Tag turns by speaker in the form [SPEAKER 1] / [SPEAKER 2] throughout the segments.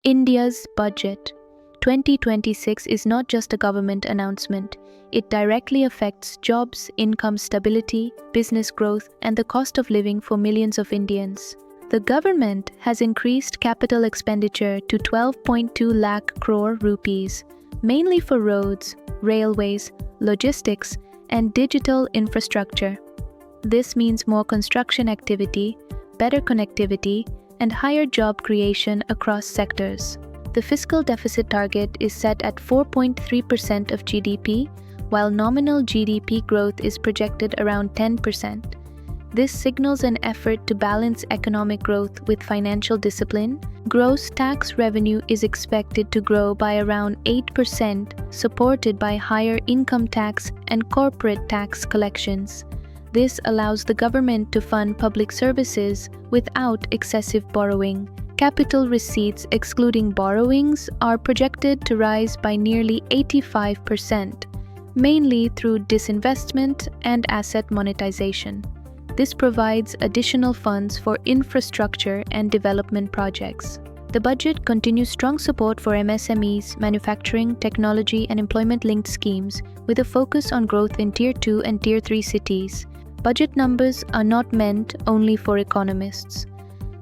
[SPEAKER 1] India's budget 2026 is not just a government announcement. It directly affects jobs, income stability, business growth, and the cost of living for millions of Indians. The government has increased capital expenditure to 12.2 lakh crore rupees, mainly for roads, railways, logistics, and digital infrastructure. This means more construction activity, better connectivity, and higher job creation across sectors. The fiscal deficit target is set at 4.3% of GDP, while nominal GDP growth is projected around 10%. This signals an effort to balance economic growth with financial discipline. Gross tax revenue is expected to grow by around 8%, supported by higher income tax and corporate tax collections. This allows the government to fund public services without excessive borrowing. Capital receipts excluding borrowings are projected to rise by nearly 85%, mainly through disinvestment and asset monetization. This provides additional funds for infrastructure and development projects. The budget continues strong support for MSMEs, manufacturing, technology, and employment-linked schemes, with a focus on growth in Tier 2 and Tier 3 cities. Budget numbers are not meant only for economists.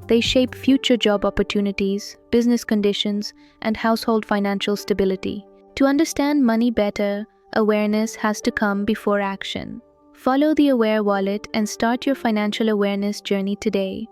[SPEAKER 1] They shape future job opportunities, business conditions, and household financial stability. To understand money better, awareness has to come before action. Follow the Aware Wallet and start your financial awareness journey today.